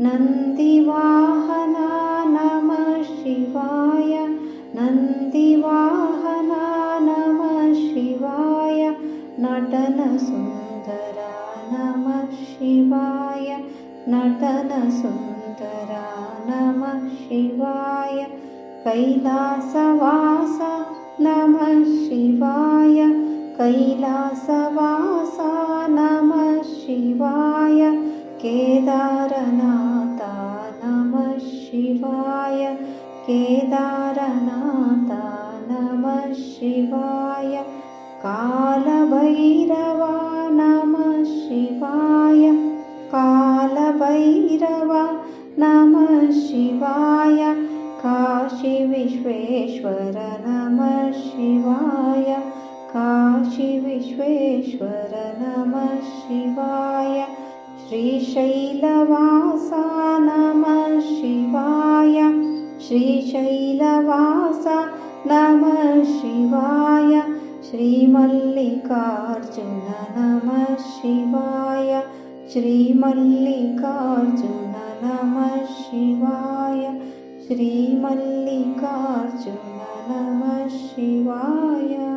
नन्दिवाहना नमः शिवाय नन्दिवाहना नमः शिवाय नटनसुन्दरा नमः शिवाय नटनसुन्दरा नमः शिवाय कैलासवास नमः शिवाय कैलासवासा नमः शिवाय केदारनाथ नमः शिवाय केदारनाथ नमः शिवाय कालभैरव नमः शिवाय कालभैरव नमः शिवाय काशीविश्वेश्वर नमः शिवाय काशीविश्वेश्वर नमः शिवाय श्रीशैलवासा नमः शिवाय श्रीशैलवासा नमः शिवाय श्रीमल्लिकार्जुन नमः शिवाय श्रीमल्लिकार्जुन नमः शिवाय श्रीमल्लिकार्जुन नमः शिवाय।